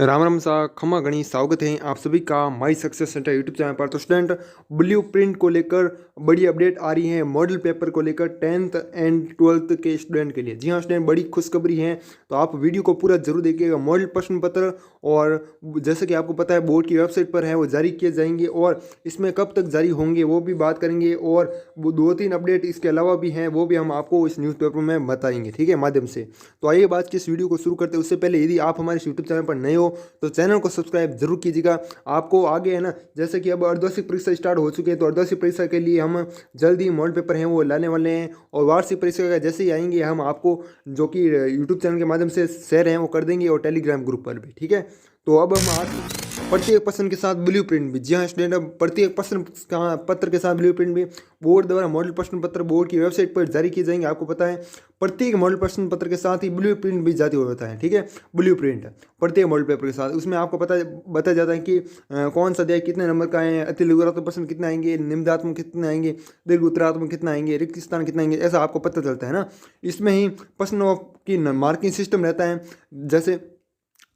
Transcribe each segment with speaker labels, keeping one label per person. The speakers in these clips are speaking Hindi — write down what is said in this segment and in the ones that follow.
Speaker 1: राम राम सा खमा गणी स्वागत है आप सभी का my success centre YouTube channel पर। तो स्टूडेंट ब्लू प्रिंट को लेकर बड़ी अपडेट आ रही है मॉडल पेपर को लेकर 10th एंड 12th के स्टूडेंट के लिए। जी हाँ स्टूडेंट, बड़ी खुशखबरी है, तो आप वीडियो को पूरा जरूर देखिएगा। मॉडल प्रश्न पत्र और जैसे कि आपको पता है बोर्ड की वेबसाइट पर है वो जारी किए जाएंगे और इसमें कब तक जारी होंगे वो भी बात करेंगे, और वो 2-3 अपडेट इसके अलावा भी हैं वो भी हम आपको इस न्यूज़पेपर में बताएंगे, ठीक है, माध्यम से। तो आइए बात की इस वीडियो को शुरू करते हैं। उससे पहले यदि आप हमारे यूट्यूब चैनल पर नए हो तो चैनल को सब्सक्राइब जरूर कीजिएगा। आपको आगे है ना, जैसे कि अब अर्धवार्षिक परीक्षा स्टार्ट हो चुकी है, तो अर्धवार्षिक परीक्षा के लिए हम जल्द ही मॉडल पेपर हैं वो लाने वाले हैं, और वार्षिक परीक्षा का जैसे ही आएंगे हम आपको जो कि यूट्यूब चैनल के माध्यम से शेयर हैं वो कर देंगे, और टेलीग्राम ग्रुप पर भी, ठीक है। तो अब हम आज प्रत्येक प्रश्न के साथ ब्लू प्रिंट भी, जी हाँ स्टूडेंट, अब प्रत्येक प्रश्न पत्र के साथ ब्लू प्रिंट भी बोर्ड द्वारा मॉडल प्रश्न पत्र बोर्ड की वेबसाइट पर जारी किए जाएंगे। आपको पता है प्रत्येक मॉडल प्रश्न पत्र के साथ ही ब्लू प्रिंट भी जारी होता है, ठीक है। ब्लू प्रिंट प्रत्येक मॉडल पेपर के साथ, उसमें आपको बताया जाता है कि कौन सा अध्याय कितने नंबर का है, अति लघुत्तम प्रश्न कितने आएंगे, निम्नात्मक कितने आएंगे, दीर्घ उत्तरात्मक कितने आएंगे, रिक्त स्थान कितने आएंगे, ऐसा आपको पता चलता है ना। इसमें ही प्रश्नों की मार्किंग सिस्टम रहता है, जैसे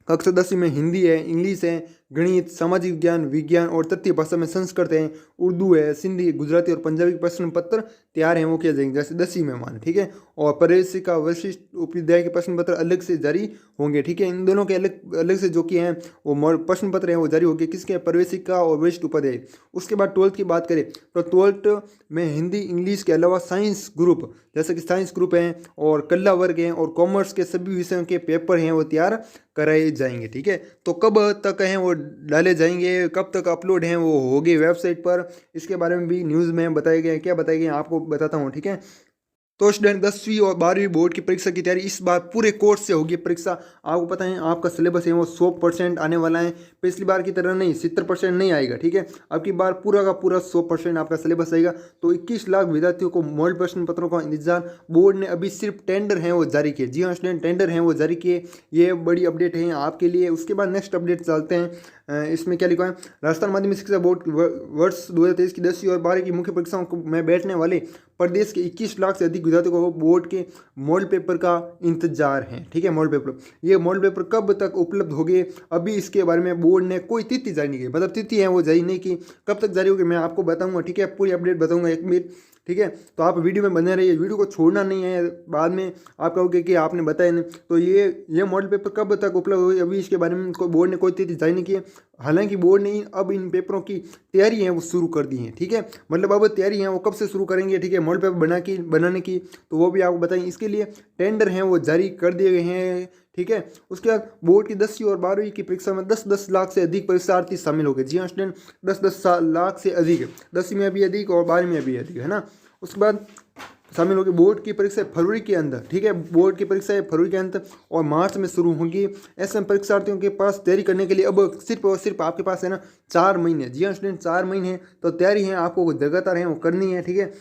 Speaker 1: कक्षा 10 में हिंदी है, इंग्लिश है, गणित, सामाजिक विज्ञान, विज्ञान और तृतीय भाषा में संस्कृत है, उर्दू है, सिंधी, गुजराती और पंजाबी प्रश्न पत्र तैयार हैं वो किए जाएंगे, जैसे 10वीं में मान, ठीक है। और प्रवेशिका वरिष्ठ उपाध्याय के प्रश्न पत्र अलग से जारी होंगे, ठीक है। इन दोनों के अलग अलग से जो कि हैं वो प्रश्न पत्र हैं वो जारी होंगे, किसके, प्रवेशिका और वरिष्ठ उपाध्याय। उसके बाद 12th की बात करें तो 12th में हिंदी इंग्लिश के अलावा साइंस ग्रुप, जैसे कि साइंस ग्रुप हैं और कला वर्ग हैं और कॉमर्स के सभी विषयों के पेपर हैं वो तैयार कराए जाएंगे, ठीक है। तो कब तक हैं वो डाले जाएंगे, कब तक अपलोड हैं वो होगी वेबसाइट पर, इसके बारे में भी न्यूज़ में बताया गया है। क्या बताया गया आपको बताता हूँ, ठीक है। तो स्टूडेंट 10वीं और 12वीं बोर्ड की परीक्षा की तैयारी इस बार पूरे कोर्स से होगी परीक्षा। आपको पता है आपका सिलेबस है वो 100% आने वाला है, पिछली बार की तरह नहीं 70% नहीं आएगा, ठीक है। अब की बार पूरा का पूरा 100% आपका सिलेबस आएगा। तो 21 लाख विद्यार्थियों को मॉडल प्रश्न पत्रों का इंतजार, बोर्ड ने अभी सिर्फ टेंडर हैं वो जारी किए। जी हाँ स्टूडेंट, टेंडर हैं वो जारी किए, ये बड़ी अपडेट है आपके लिए। उसके बाद नेक्स्ट अपडेट चलते हैं। इसमें क्या लिखा है, राजस्थान माध्यमिक शिक्षा बोर्ड वर्ष 2023 की 10वीं और 12वीं की मुख्य परीक्षाओं में बैठने वाले प्रदेश के 21 लाख से अधिक विद्यार्थियों को बोर्ड के मॉडल पेपर का इंतजार है, ठीक है। मॉडल पेपर, ये मॉडल पेपर कब तक उपलब्ध होंगे अभी इसके बारे में बोर्ड ने कोई तिथि जारी नहीं की, मतलब तिथि है वो जारी नहीं की, कब तक जारी होगी मैं आपको बताऊंगा, ठीक है। पूरी अपडेट बताऊंगा एक मिनट, ठीक है। तो आप वीडियो में बने रहिए, वीडियो को छोड़ना नहीं है, बाद में आप कहोगे कि आपने बताया नहीं। तो ये मॉडल पेपर कब तक उपलब्ध होगी अभी इसके बारे में बोर्ड ने कोई तिथि जारी नहीं की है। हालांकि बोर्ड ने अब इन पेपरों की तैयारी है वो शुरू कर दी है, ठीक है। मतलब अब तैयारी है वो कब से शुरू करेंगे, ठीक है, मॉडल पेपर बनाने की, तो वो भी आपको बताएंगे। इसके लिए टेंडर हैं वो जारी कर दिए गए हैं, ठीक है। उसके बाद बोर्ड की 10वीं और 12वीं की परीक्षा में 10-10 लाख से अधिक परीक्षार्थी शामिल हो गए। जी हाँ स्टूडेंट, 10-10 लाख से अधिक, 10वीं में भी अधिक और 12वीं में भी अधिक, है ना। उसके बाद शामिल होगी। बोर्ड की परीक्षा फरवरी के अंदर, ठीक है, बोर्ड की परीक्षा फरवरी के अंदर और मार्च में शुरू होंगी। ऐसे में परीक्षार्थियों के पास तैयारी करने के लिए अब सिर्फ और सिर्फ आपके पास है ना 4 महीने। जी हाँ स्टूडेंट, 4 महीने हैं, तो तैयारी है आपको लगातार है वो करनी है, ठीक है।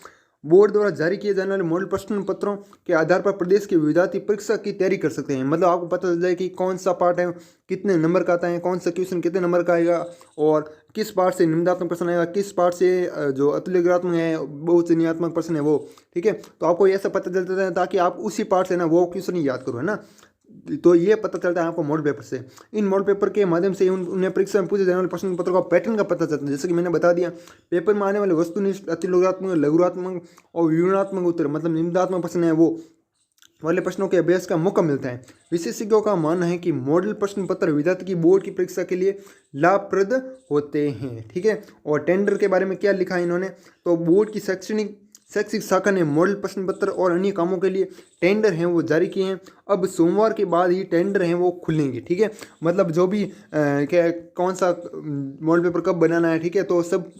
Speaker 1: बोर्ड द्वारा जारी किए जाने वाले मॉडल प्रश्न पत्रों के आधार पर प्रदेश के विद्यार्थी परीक्षा की तैयारी कर सकते हैं। मतलब आपको पता चल जाए कि कौन सा पार्ट है कितने नंबर का आता है, कौन सा क्वेश्चन कितने नंबर का आएगा, और किस पार्ट से निम्नात्मक प्रश्न आएगा, किस पार्ट से जो अतिलघुत्तम है बहुत से निम्नात्मक प्रश्न है वो, ठीक है। तो आपको ऐसा पता चल जाता है ताकि आप उसी पार्ट से ना वो क्वेश्चन याद करो, है ना। तो ये पता चलता है आपको मॉडल पेपर से। इन मॉडल पेपर के माध्यम से उन्हें परीक्षा में पूछे जाने वाले प्रश्न पत्रों का पैटर्न का पता चलता है। जैसे कि मैंने बता दिया, पेपर में आने वाले वस्तुनिष्ठ, अतिलघुत्तम, लघुत्तम और व्यूहात्मक उत्तर, मतलब निम्नात्मक प्रश्न है वो वाले प्रश्नों के अभ्यास का मौका मिलता है। विशेषज्ञों का मानना है कि मॉडल प्रश्न पत्र विद्यार्थी की बोर्ड की परीक्षा के लिए लाभप्रद होते हैं, ठीक है। और टेंडर के बारे में क्या लिखा है इन्होंने, तो बोर्ड की शैक्षिक शाखा ने मॉडल प्रश्न पत्र और अन्य कामों के लिए टेंडर हैं वो जारी किए हैं। अब सोमवार के बाद ही टेंडर हैं वो खुलेंगे, ठीक है। मतलब जो भी क्या कौन सा मॉडल पेपर कब बनाना है, ठीक है, तो सब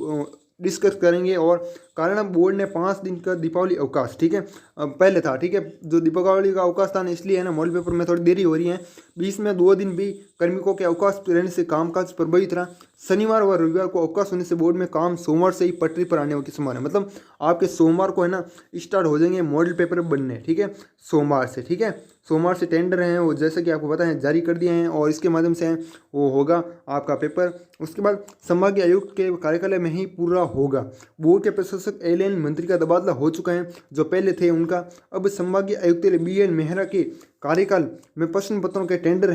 Speaker 1: डिस्कस करेंगे। और कारण बोर्ड ने 5 दिन का दीपावली अवकाश, ठीक है, पहले था, ठीक है, जो दीपावली का अवकाश था ना, इसलिए है ना मॉडल पेपर में थोड़ी देरी हो रही है। बीच में 2 दिन भी कार्मिकों के अवकाश रहने से कामकाज प्रभावित रहा। शनिवार व रविवार को अवकाश होने से बोर्ड में काम सोमवार से ही पटरी पर आने की संभावना है। मतलब आपके सोमवार को है ना स्टार्ट हो जाएंगे मॉडल पेपर बनने, ठीक है, सोमवार से, ठीक है। सोमवार से टेंडर हैं वो जैसे कि आपको पता है जारी कर दिए हैं, और इसके माध्यम से वो होगा आपका पेपर। उसके बाद संभागीय आयुक्त के कार्यकालय में ही पूरा होगा। बोर्ड के प्रशासक एलएन मंत्री का तबादला हो चुका है, जो पहले थे उनका। अब संभागीय आयुक्त बीएन मेहरा के कार्यकाल में प्रश्न पत्रों के टेंडर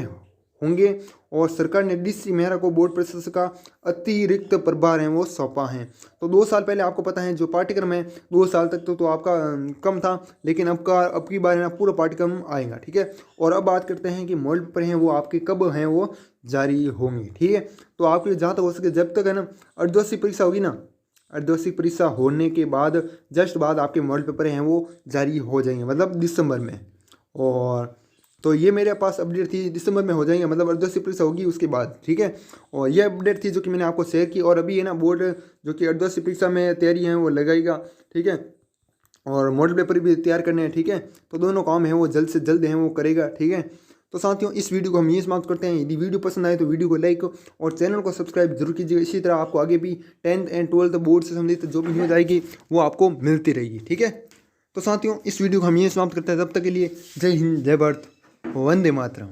Speaker 1: होंगे और सरकार ने डीसी मेहरा को बोर्ड प्रशासक का अतिरिक्त प्रभार है वो सौंपा है। तो 2 साल पहले आपको पता है जो पाठ्यक्रम है 2 साल तक तो आपका कम था, लेकिन अब की बार है ना पूरा पाठ्यक्रम आएगा, ठीक है। और अब बात करते हैं कि मॉडल पेपर हैं वो आपके कब हैं वो जारी होंगे, ठीक है। तो आपके जहाँ तक हो सके जब तक है ना अर्धवार्षिक परीक्षा होगी ना, अर्धवार्षिक परीक्षा होने के बाद जस्ट बाद आपके मॉडल पेपर हैं वो जारी हो जाएंगे, मतलब दिसंबर में। और तो ये मेरे पास अपडेट थी, दिसंबर में हो जाएंगे, मतलब अर्धवार्षिक परीक्षा होगी उसके बाद, ठीक है। और ये अपडेट थी जो कि मैंने आपको शेयर की। और अभी है ना बोर्ड जो कि अर्धवार्षिक परीक्षा में तैयारी है वो लगाएगा, ठीक है। और मॉडल पेपर भी तैयार करने हैं, ठीक है। तो दोनों काम है वो जल्द से जल्द हैं वो करेगा, ठीक है। तो साथियों इस वीडियो को हम ये समाप्त करते हैं। यदि वीडियो पसंद आए तो वीडियो को लाइक और चैनल को सब्सक्राइब जरूर कीजिएगा। इसी तरह आपको आगे भी 10th एंड 12th बोर्ड से संबंधित जो भी न्यूज़ आएगी वो आपको मिलती रहेगी, ठीक है। तो साथियों इस वीडियो को हम ये समाप्त करते हैं। तब तक के लिए जय हिंद, जय भारत, वंदे मातरम।